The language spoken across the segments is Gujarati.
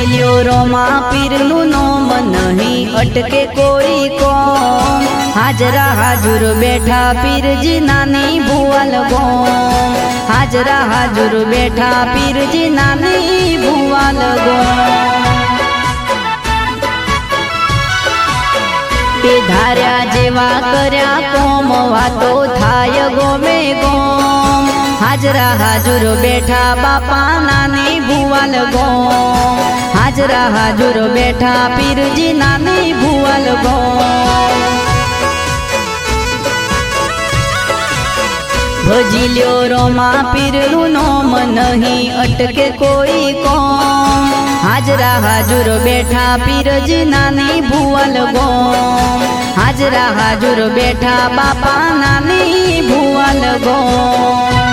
ભજીલ્યો રોમા પીરનું નોમ નહીં અટકે કોઈ કોમ હાજરા હાજુર બેઠા પીરજી નાની ભુવલ ગોમ હાજરા હાજુર બેઠા પીરજી નાની ભુવલ ગોમ એ ધાર્યા જેવા કર્યા કોમ વાતો થાય ગોમે ગોમ હાજરા હાજુર બેઠા બાપા નાની ભુવલ ગોમ હાજરા હાજુર બેઠા પીરજી નાની ભુવલ ગોમ ભજીલ્યો રોમા પીરનું નોમ નહીં અટકે કોઈ કોમ હાજરા હાજુર બેઠા પીરજી નાની ભુવલ ગોમ હાજરા હાજુર બેઠા બાપા નાની ભુવલ ગોમ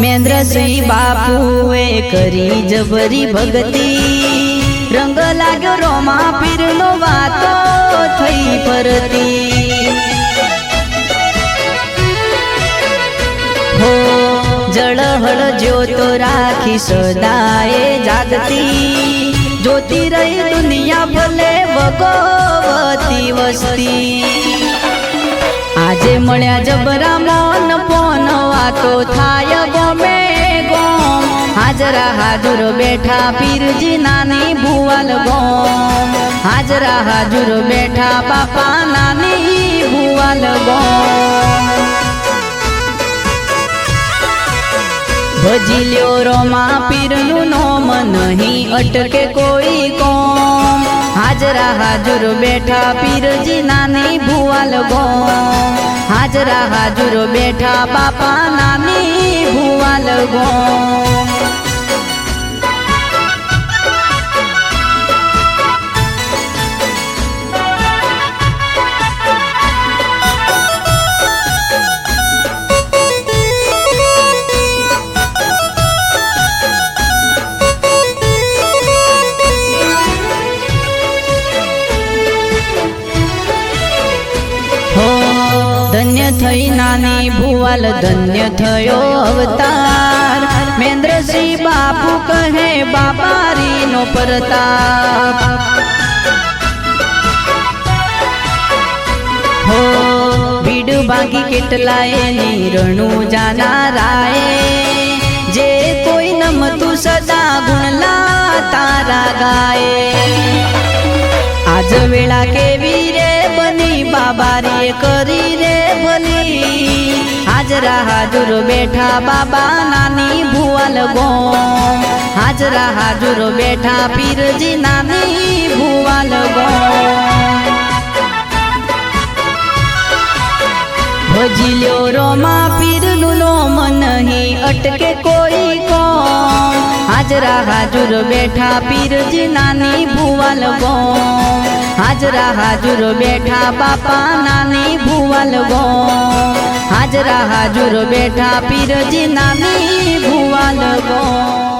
મહેન્દ્રસિંહ બાપુએ કરી જબરી ભગતિ રંગ લાગ્યો રોમા પીરનો વાતો થઈ ફરતી હો જળહળ જ્યોતો રાખી સદાએ જાગતી જોતી રહી દુનિયા ભલે ભગવતી વસ્તી આજે મળ્યા જબરા મોન પોન વાતો થાય ગમે ગોમ હાજરા હાજુર બેઠા પીરજી નાની ભુવલ ગોમ હાજરા હાજુર બેઠા બાપા નાની ભુવલ ગોમ ભજીલ્યો રોમા પીરનું નોમ નહીં અટકે કોઈ કોમ હાજરા હાજુર બેઠા પીરજી નાની ભુવલ ગોમ હાજરા હાજુર બેઠા બાપા નાની ભુવલ ગોમ ધન્ય થઈ નાની ભુવલ ધન્ય થયો અવતાર મહેન્દ્રસિંહ બાપુ કહે બાપારીનો પ્રતાપ હો ભીડ ભાગી કેટલાય નિરણું જાનારાએ જે કોઈ નમતું સદા ગુણલા તારા ગાય આજ વેળા કેવી રે બની બાબારીએ કરી રે ભલી હાજરા હાજુર બેઠા બાબા નાની ભુવલ ગોમ હાજરા હાજુર બેઠા પીરજી નાની ભુવલ ગોમ ભજીલ્યો રોમા પીરનું નોમ નહીં અટકે કોઈ કોમ હાજરા હાજુર બેઠા પીરજી નાની ભુવલ ગોમ હાજરા હાજુર બેઠા બાપા નાની ભુવલ ગોમ હાજરા હાજુર બેઠા પીરજી નાની ભુવલ ગોમ।